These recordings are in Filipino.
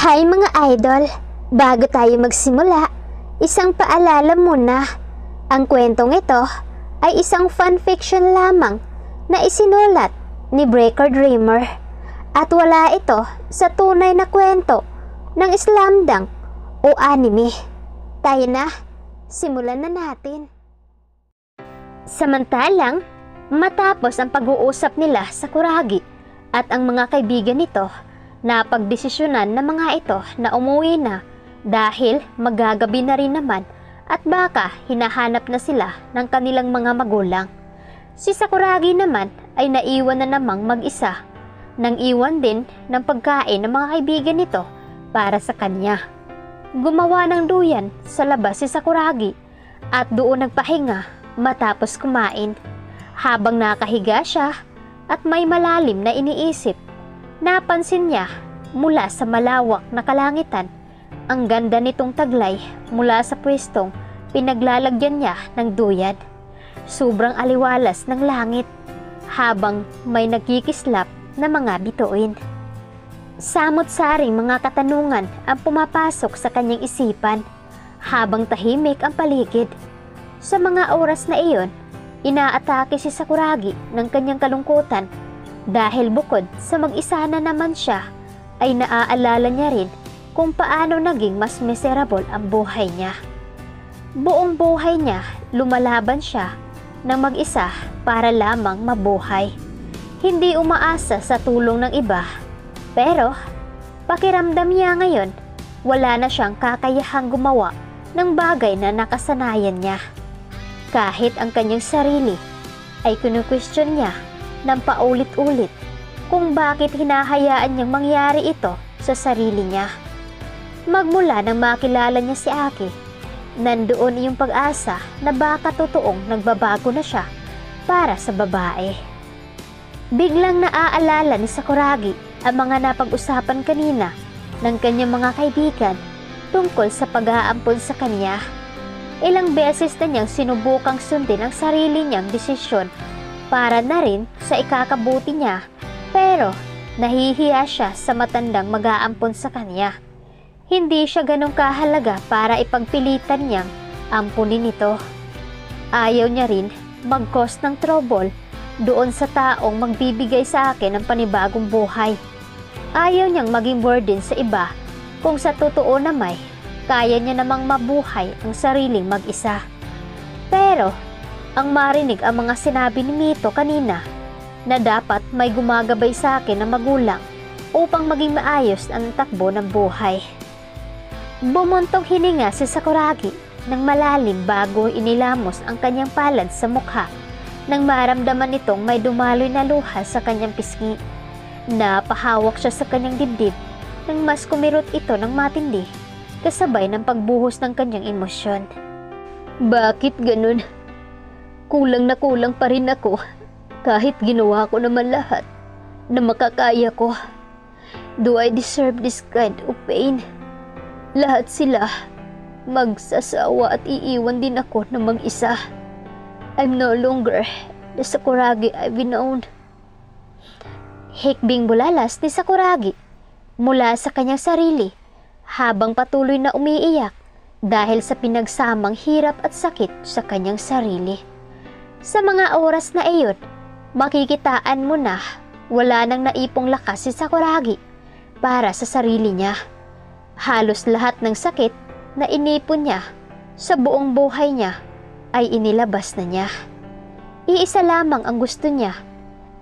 Hi mga idol! Bago tayo magsimula, isang paalala muna. Ang kwentong ito ay isang fanfiction lamang na isinulat ni Breaker Dreamer at wala ito sa tunay na kwento ng slamdunk o anime. Tayo na, simulan na natin. Samantalang, matapos ang pag-uusap nila sa Kuragi at ang mga kaibigan nito, napagdesisyonan ng mga ito na umuwi na dahil magagabi na rin naman at baka hinahanap na sila ng kanilang mga magulang. Si Sakuragi naman ay naiwan na namang mag-isa nang iwan din ng pagkain ng mga kaibigan nito para sa kanya. Gumawa ng duyan sa labas si Sakuragi at doon nagpahinga matapos kumain. Habang nakahiga siya at may malalim na iniisip, napansin niya mula sa malawak na kalangitan ang ganda nitong taglay mula sa pwestong pinaglalagyan niya ng duyan. Sobrang aliwalas ng langit habang may nagkikislap na mga bituin. Samot-saring mga katanungan ang pumapasok sa kanyang isipan habang tahimik ang paligid. Sa mga oras na iyon, inaatake si Sakuragi ng kanyang kalungkutan dahil bukod sa mag-isa na naman siya ay naaalala niya rin kung paano naging mas miserable ang buhay niya. Buong buhay niya lumalaban siya ng mag-isa para lamang mabuhay. Hindi umaasa sa tulong ng iba, pero pakiramdam niya ngayon wala na siyang kakayahang gumawa ng bagay na nakasanayan niya. Kahit ang kanyang sarili ay kinu-question niya ng paulit-ulit kung bakit hinahayaan niyang mangyari ito sa sarili niya. Magmula nang makilala niya si Aki, nandoon yung pag-asa na baka totoong nagbabago na siya para sa babae. Biglang naaalala ni Sakuragi ang mga napag-usapan kanina ng kanyang mga kaibigan tungkol sa pag-aampon sa kanya. Ilang beses na niyang sinubukang sundin ang sarili niyang desisyon para na rin sa ikakabuti niya, pero nahihiya siya sa matandang mag-aampon sa kanya. Hindi siya ganong kahalaga para ipagpilitan niyang ampunin ito. Ayaw niya rin mag-cause ng trouble doon sa taong magbibigay sa akin ng panibagong buhay. Ayaw niyang maging burden sa iba kung sa totoo namay kaya niya namang mabuhay ang sariling mag-isa. Pero ang marinig ang mga sinabi ni Mito kanina na dapat may gumagabay sa akin na magulang upang maging maayos ang takbo ng buhay. Bumuntong hininga si Sakuragi ng malalim bago inilamos ang kanyang palad sa mukha nang maramdaman nitong may dumaloy na luha sa kanyang pisngi. Napahawak siya sa kanyang dibdib nang mas kumirot ito ng matindi kasabay ng pagbuhos ng kanyang emosyon. Bakit ganun? Kulang na kulang pa rin ako kahit ginawa ko naman lahat na makakaya ko. Do I deserve this kind of pain? Lahat sila magsasawa at iiwan din ako na mag-isa. I'm no longer the Sakuragi I've known. Hikbing bulalas ni Sakuragi mula sa kanyang sarili habang patuloy na umiiyak dahil sa pinagsamang hirap at sakit sa kanyang sarili. Sa mga oras na iyon, makikitaan mo na wala nang naipong lakas si Sakuragi para sa sarili niya. Halos lahat ng sakit na inipon niya sa buong buhay niya ay inilabas na niya. Iisa lamang ang gusto niya,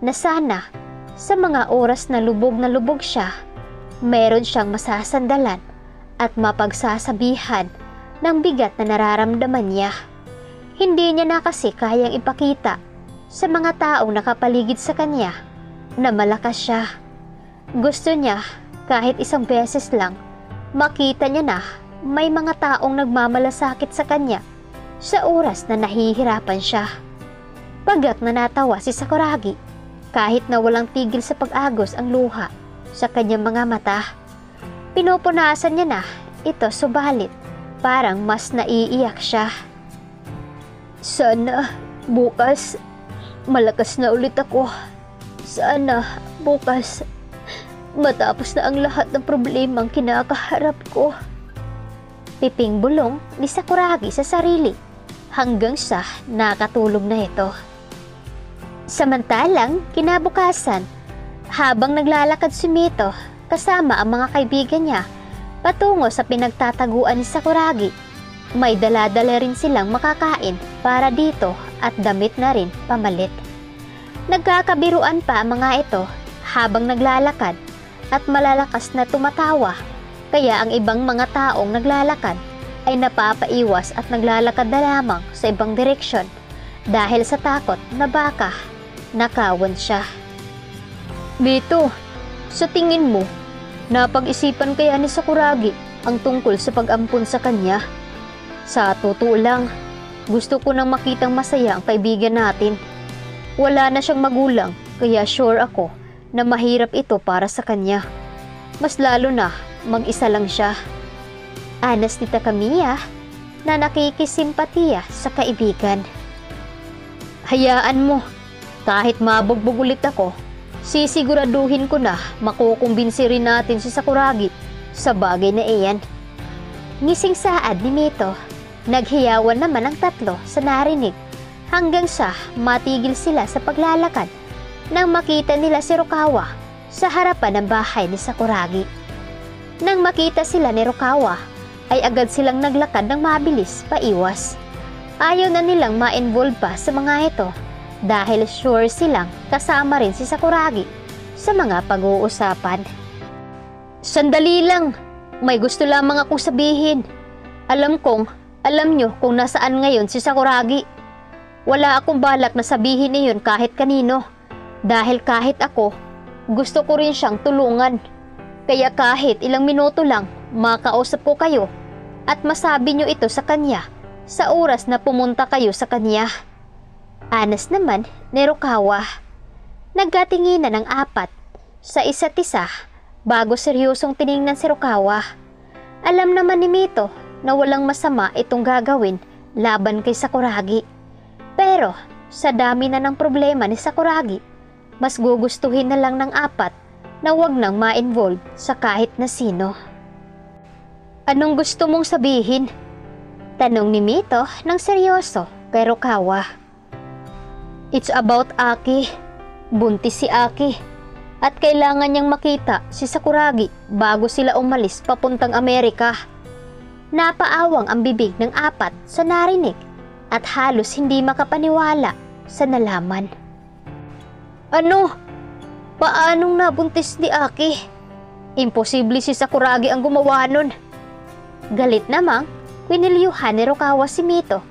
na sana sa mga oras na lubog siya, meron siyang masasandalan at mapagsasabihan ng bigat na nararamdaman niya. Hindi niya na kasi kayang ipakita sa mga taong nakapaligid sa kanya na malakas siya. Gusto niya kahit isang beses lang makita niya na may mga taong nagmamalasakit sa kanya sa oras na nahihirapan siya. Pagkat na natawa si Sakuragi kahit na walang tigil sa pag-agos ang luha sa kanyang mga mata. Pinupunasan niya na ito subalit parang mas naiiyak siya. Sana bukas malakas na ulit ako. Sana bukas matapos na ang lahat ng problemang kinakaharap ko. Piping bulong ni Sakuragi sa sarili hanggang sa nakatulog na ito. Samantalang kinabukasan, habang naglalakad si Mito kasama ang mga kaibigan niya patungo sa pinagtataguan ni Sakuragi, may dala-dala rin silang makakain para dito at damit na rin pamalit. Nagkakabiruan pa ang mga ito habang naglalakad at malalakas na tumatawa, kaya ang ibang mga taong naglalakad ay napapaiwas at naglalakad na lamang sa ibang direksyon dahil sa takot na baka nakawan siya. Mito, sa tingin mo, napag-isipan kaya ni Sakuragi ang tungkol sa pag-ampon sa kanya? Sa totoo lang, gusto ko nang makitang masaya ang kaibigan natin. Wala na siyang magulang, kaya sure ako na mahirap ito para sa kanya. Mas lalo na mag-isa lang siya. Anas ni Takamiya na nakikisimpatiya sa kaibigan. Hayaan mo, kahit mabugbog ulit ako, sisiguraduhin ko na makukumbinsi rin natin si Sakuragi sa bagay na iyan. Ngising saad ni Mito, naghiyawan naman ang tatlo sa narinig hanggang sa matigil sila sa paglalakad nang makita nila si Rukawa sa harapan ng bahay ni Sakuragi. Nang makita sila ni Rukawa, ay agad silang naglakad ng mabilis paiwas. Ayaw na nilang ma-involve pa sa mga ito dahil sure silang kasama rin si Sakuragi sa mga pag-uusapan. Sandali lang, may gusto lamang akong sabihin. Alam nyo kung nasaan ngayon si Sakuragi. Wala akong balak na sabihin iyon kahit kanino, dahil kahit ako, gusto ko rin siyang tulungan. Kaya kahit ilang minuto lang, makausap ko kayo at masabi nyo ito sa kanya sa oras na pumunta kayo sa kanya. Anas naman ni Rukawa. Nagkatinginan ng apat sa isa't isa bago seryosong tiningnan si Rukawa. Alam naman ni Mito na walang masama itong gagawin laban kay Sakuragi. Pero sa dami na ng problema ni Sakuragi, mas gugustuhin na lang ng apat na wag nang ma-involve sa kahit na sino. Anong gusto mong sabihin? Tanong ni Mito ng seryoso kay Rukawa. It's about Aki. Buntis si Aki. At kailangan niyang makita si Sakuragi bago sila umalis papuntang Amerika. Napaawang ang bibig ng apat sa narinig at halos hindi makapaniwala sa nalaman. Ano? Paanong nabuntis ni Aki? Imposible si Sakuragi ang gumawa nun. Galit namang kwinilyuhan ni Rukawa si Mito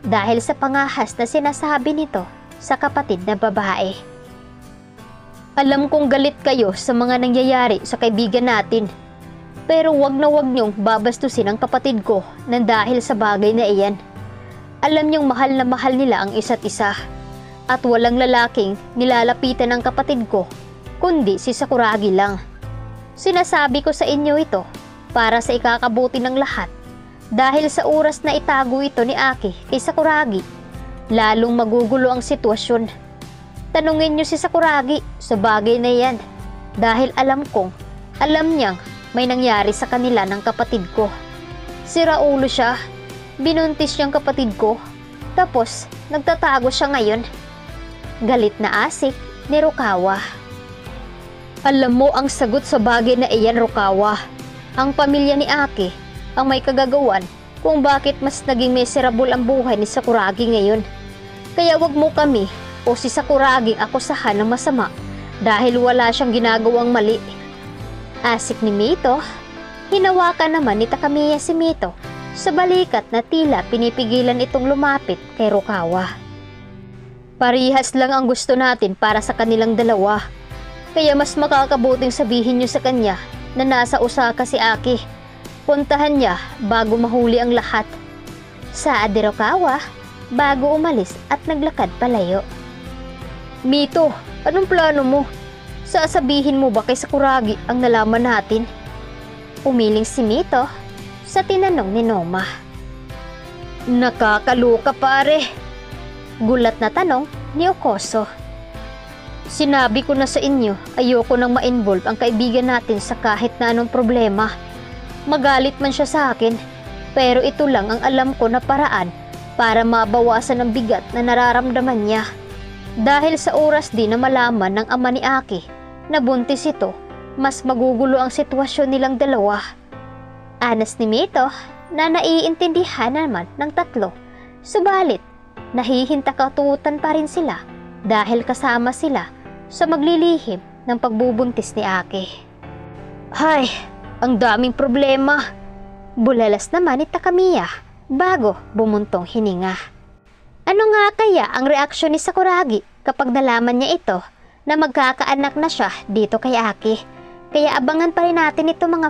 dahil sa pangahas na sinasabi nito sa kapatid na babae. Alam kong galit kayo sa mga nangyayari sa kaibigan natin, pero wag na wag niyong babastusin ang kapatid ko nang dahil sa bagay na iyan. Alam niyong mahal na mahal nila ang isa't isa at walang lalaking nilalapitan ng kapatid ko kundi si Sakuragi lang. Sinasabi ko sa inyo ito para sa ikakabuti ng lahat dahil sa oras na itago ito ni Aki kay Sakuragi, lalong magugulo ang sitwasyon. Tanungin niyo si Sakuragi sa bagay na yan dahil alam niyang may nangyari sa kanila ng kapatid ko. Sira ulo siya, binuntis niyang kapatid ko, tapos nagtatago siya ngayon. Galit na asik ni Rukawa. Alam mo ang sagot sa bagay na iyan, Rukawa. Ang pamilya ni Aki ang may kagagawan kung bakit mas naging miserable ang buhay ni Sakuragi ngayon. Kaya wag mo kami o si Sakuragi akusahan ng masama dahil wala siyang ginagawang mali. Asik ni Mito. Hinawakan naman ni Takamiya si Mito sa balikat na tila pinipigilan itong lumapit kay Rukawa. Parihas lang ang gusto natin para sa kanilang dalawa. Kaya mas makakabuting sabihin niyo sa kanya na nasa Osaka si Aki. Puntahan niya bago mahuli ang lahat. Saad ni Rukawa bago umalis at naglakad palayo. Mito, anong plano mo? Sasabihin mo ba kay Sakuragi ang nalaman natin? Umiling si Mito sa tinanong ni Noma. Nakakaloka pare. Gulat na tanong ni Okoso. Sinabi ko na sa inyo, ayoko nang ma-involve ang kaibigan natin sa kahit na anong problema. Magalit man siya sa akin, pero ito lang ang alam ko na paraan para mabawasan ang bigat na nararamdaman niya. Dahil sa oras din na malaman ng ama ni Aki na buntis ito, mas magugulo ang sitwasyon nilang dalawa. Anas ni Mito na naiintindihan naman ng tatlo, subalit nahihintakatutan pa rin sila dahil kasama sila sa maglilihim ng pagbubuntis ni Aki. Hay, ang daming problema. Bulalas naman ni Takamiya bago bumuntong hininga. Ano nga kaya ang reaksyon ni Sakuragi kapag nalaman niya ito na magkakaanak na siya dito kay Aki? Kaya abangan pa rin natin ito mga